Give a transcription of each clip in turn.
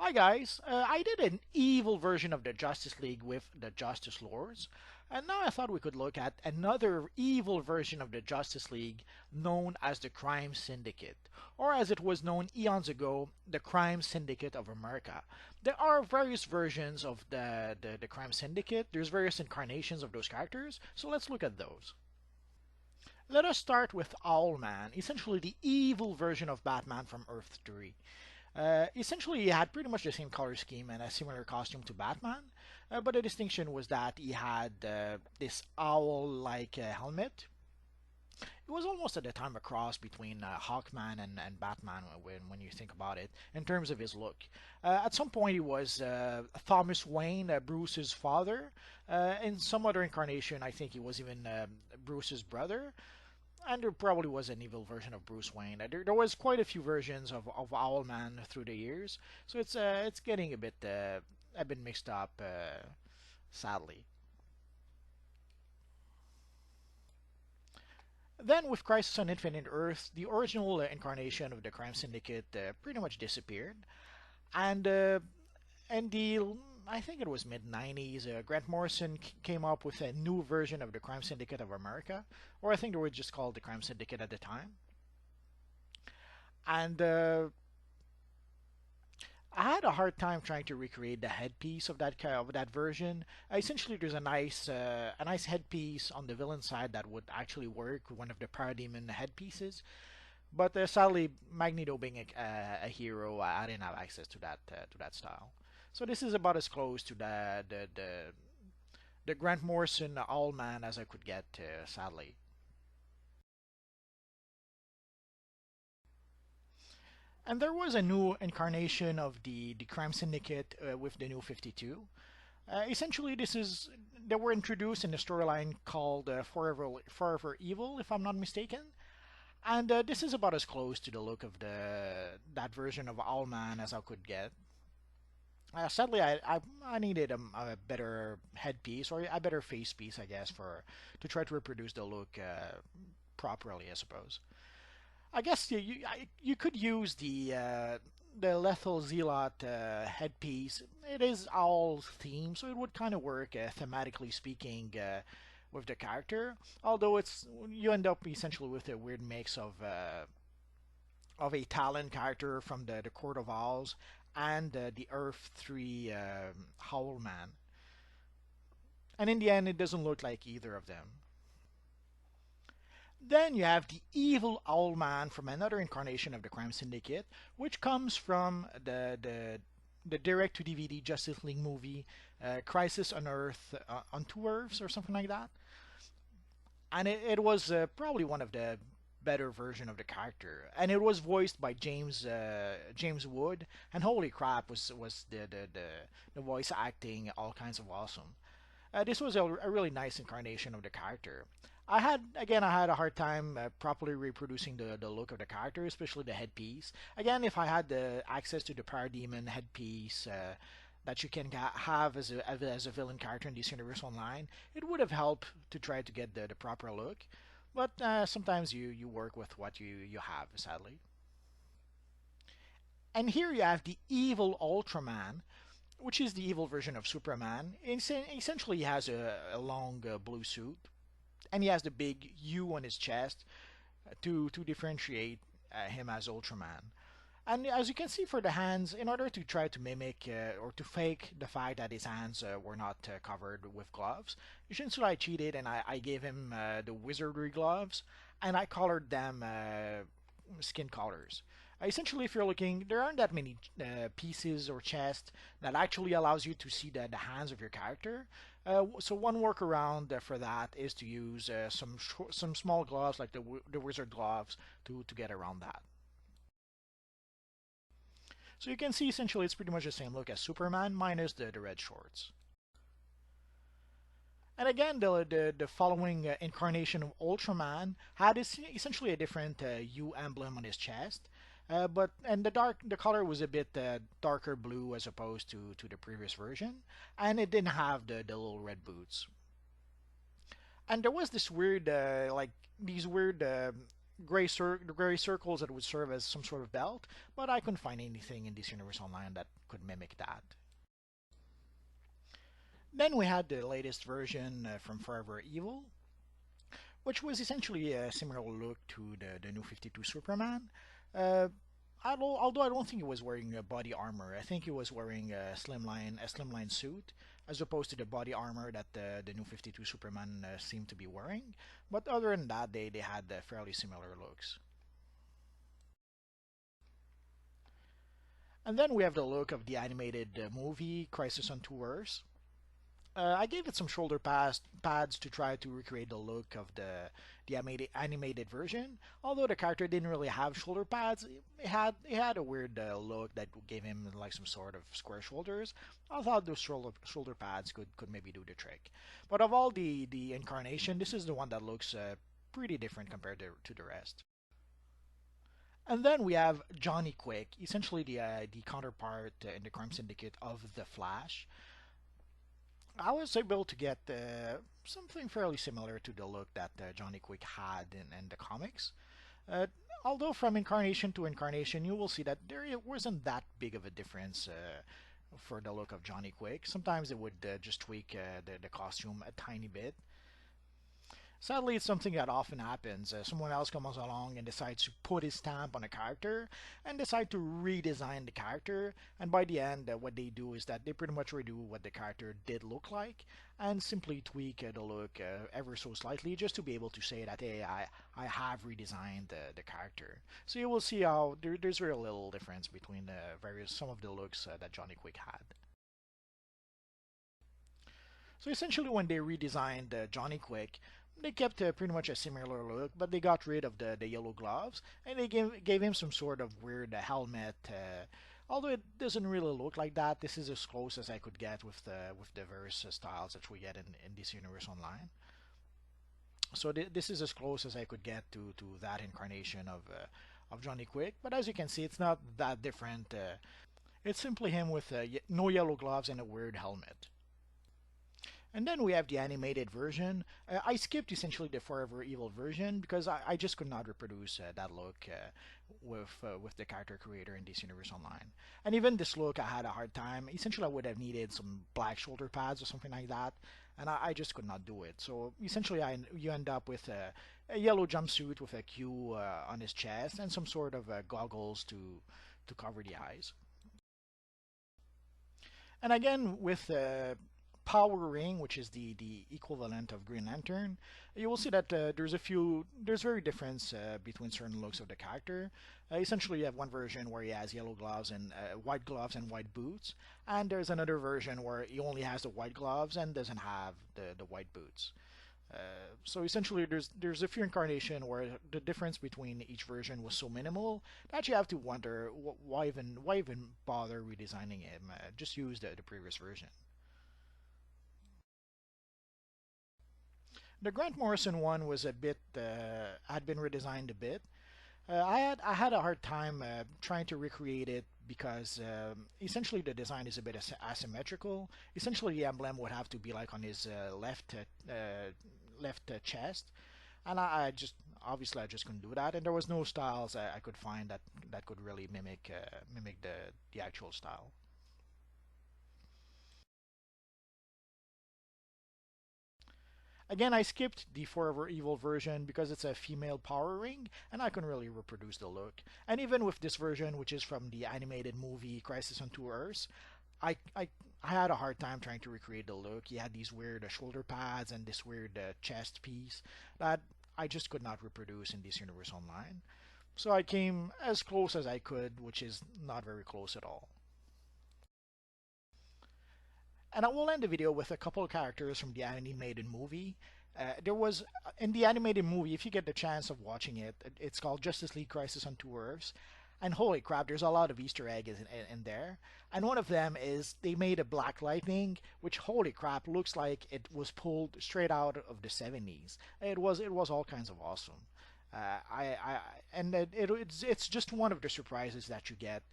Hi guys, I did an evil version of the Justice League with the Justice Lords, and now I thought we could look at another evil version of the Justice League known as the Crime Syndicate, or as it was known eons ago, the Crime Syndicate of America. There are various versions of the Crime Syndicate, there's various incarnations of those characters, so let's look at those. Let us start with Owlman, essentially the evil version of Batman from Earth 3. Essentially, he had pretty much the same color scheme and a similar costume to Batman, but the distinction was that he had this owl-like helmet. It was almost at the time a cross between Hawkman and Batman when you think about it, in terms of his look. At some point, he was Thomas Wayne, Bruce's father. In some other incarnation, I think he was even Bruce's brother. And there probably was an evil version of Bruce Wayne. There was quite a few versions of Owlman through the years, so it's getting a bit mixed up, sadly. Then with Crisis on Infinite Earth, the original incarnation of the Crime Syndicate pretty much disappeared, and and the I think it was mid 90s. Grant Morrison came up with a new version of the Crime Syndicate of America, or I think they were just called the Crime Syndicate at the time. And I had a hard time trying to recreate the headpiece of that version. Essentially, there's a nice headpiece on the villain side that would actually work, one of the Parademon headpieces. But sadly, Magneto being a hero, I didn't have access to that style. So this is about as close to the Grant Morrison Owlman as I could get, sadly. And there was a new incarnation of the Crime Syndicate with the new 52. Essentially, they were introduced in a storyline called Forever Evil, if I'm not mistaken. And this is about as close to the look of the that version of Owlman as I could get. Sadly, I needed a better headpiece or a better face piece, I guess, for to try to reproduce the look properly, I suppose. I guess you could use the Lethal Zealot headpiece. It is owl theme, so it would kind of work thematically speaking with the character. Although it's you end up essentially with a weird mix of a Talon character from the Court of Owls and the Earth 3 Howlman. And in the end, it doesn't look like either of them. Then you have the evil Owlman from another incarnation of the Crime Syndicate, which comes from the direct to DVD Justice League movie, Crisis on Earth, on Two Earths, or something like that. And it was probably one of the better version of the character, and it was voiced by James Wood. And holy crap, was the voice acting all kinds of awesome. This was a really nice incarnation of the character. I had a hard time properly reproducing the look of the character, especially the headpiece. Again, if I had the access to the Parademon headpiece that you can have as a villain character in DC Universe Online, it would have helped to try to get the proper look. But sometimes you work with what you have, sadly. And here you have the evil Ultraman, which is the evil version of Superman. Essentially, he has a long blue suit, and he has the big U on his chest to differentiate him as Ultraman. And as you can see for the hands, in order to try to mimic or to fake the fact that his hands were not covered with gloves, essentially I cheated and I gave him the wizardry gloves and I colored them skin colors. Essentially, if you're looking, there aren't that many pieces or chest that actually allows you to see the hands of your character. So one workaround for that is to use some small gloves like the wizard gloves to get around that. So you can see essentially it's pretty much the same look as Superman minus the red shorts. And again, the following incarnation of Ultraman had essentially a different U emblem on his chest, but and the color was a bit darker blue as opposed to the previous version, and it didn't have the little red boots. And there was this weird these weird gray circles that would serve as some sort of belt, but I couldn't find anything in DC Universe Online that could mimic that. Then we had the latest version from Forever Evil, which was essentially a similar look to the new 52 Superman. Uh, although I don't think he was wearing a body armor. I think he was wearing a slimline suit, as opposed to the body armor that the new 52 Superman seemed to be wearing. But other than that, they had fairly similar looks. And then we have the look of the animated movie Crisis on Two Earths. I gave it some pads to try to recreate the look of the animated version. Although the character didn't really have shoulder pads, it had a weird look that gave him like some sort of square shoulders. I thought those shoulder pads could maybe do the trick. But of all the incarnation, this is the one that looks pretty different compared to the rest. And then we have Johnny Quick, essentially the counterpart in the Crime Syndicate of the Flash. I was able to get something fairly similar to the look that Johnny Quick had in the comics. Uh, Although from incarnation to incarnation, you will see that there wasn't that big of a difference for the look of Johnny Quick. Sometimes it would just tweak the costume a tiny bit. Sadly, it's something that often happens. Someone else comes along and decides to put his stamp on a character and decide to redesign the character. And by the end, what they do is that they pretty much redo what the character did look like and simply tweak the look ever so slightly just to be able to say that, hey, I have redesigned the character. So you will see how there's very little difference between some of the looks that Johnny Quick had. So essentially, when they redesigned Johnny Quick, they kept pretty much a similar look, but they got rid of the yellow gloves and they gave him some sort of weird helmet. Although it doesn't really look like that, this is as close as I could get with the various styles that we get in this universe online. So this is as close as I could get to that incarnation of Johnny Quick. But as you can see, it's not that different. It's simply him with no yellow gloves and a weird helmet. And then we have the animated version. I skipped essentially the Forever Evil version because I just could not reproduce that look with the character creator in DC Universe Online. And even this look, I had a hard time. Essentially, I would have needed some black shoulder pads or something like that, and I just could not do it. So essentially, you end up with a yellow jumpsuit with a Q on his chest and some sort of goggles to cover the eyes. And again, with Power Ring, which is the equivalent of Green Lantern, you will see that there's very difference between certain looks of the character. Essentially, you have one version where he has yellow gloves and white gloves and white boots, and there's another version where he only has the white gloves and doesn't have the white boots. So essentially, there's a few incarnation where the difference between each version was so minimal that you have to wonder why even bother redesigning him. Just use the previous version. The Grant Morrison one was a bit had been redesigned a bit. I had a hard time trying to recreate it because essentially the design is a bit asymmetrical. Essentially, the emblem would have to be like on his left chest, and I just obviously I just couldn't do that, and there was no styles I could find that could really mimic the actual style. Again, I skipped the Forever Evil version because it's a female power ring, and I couldn't really reproduce the look. And even with this version, which is from the animated movie Crisis on Two Earths, I, I, I had a hard time trying to recreate the look. He had these weird shoulder pads and this weird chest piece that I just could not reproduce in this universe online. So I came as close as I could, which is not very close at all. And I will end the video with a couple of characters from the animated movie. There was in the animated movie, if you get the chance of watching it, it's called Justice League Crisis on Two Earths. And holy crap, there's a lot of Easter eggs in there. And one of them is they made a Black Lightning, which holy crap looks like it was pulled straight out of the 70s. It was all kinds of awesome. I and it's just one of the surprises that you get.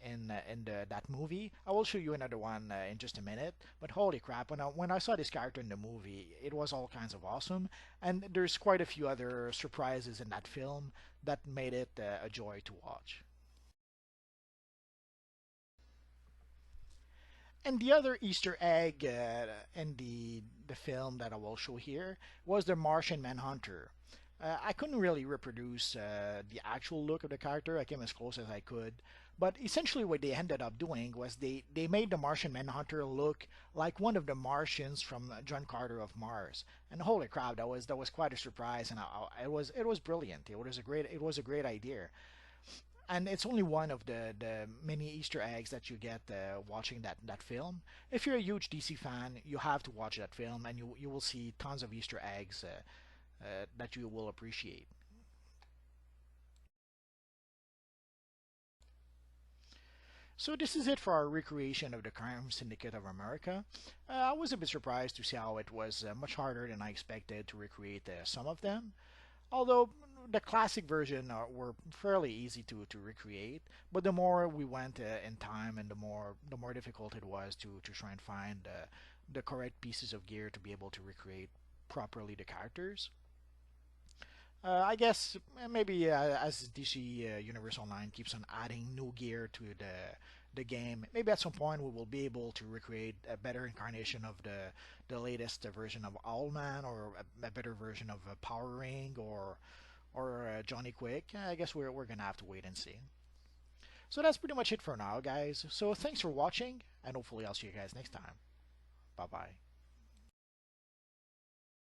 in that movie. I will show you another one in just a minute. But holy crap, when I saw this character in the movie, it was all kinds of awesome. And there's quite a few other surprises in that film that made it a joy to watch. And the other Easter egg in the film that I will show here was the Martian Manhunter. I couldn't really reproduce the actual look of the character. I came as close as I could. But essentially, what they ended up doing was they made the Martian Manhunter look like one of the Martians from John Carter of Mars. And holy crap, that was quite a surprise, and it was brilliant. It was a great idea. And it's only one of the many Easter eggs that you get watching that film. If you're a huge DC fan, you have to watch that film, and you will see tons of Easter eggs that you will appreciate. So this is it for our recreation of the Crime Syndicate of America. I was a bit surprised to see how it was much harder than I expected to recreate some of them. Although the classic version were fairly easy to recreate, but the more we went in time, and the more difficult it was to try and find the correct pieces of gear to be able to recreate properly the characters. I guess maybe as DC Universe Online keeps on adding new gear to the game, maybe at some point we will be able to recreate a better incarnation of the latest version of Owlman, or a better version of Power Ring, or Johnny Quick. I guess we're gonna have to wait and see. So that's pretty much it for now, guys. So thanks for watching, and hopefully I'll see you guys next time. Bye bye.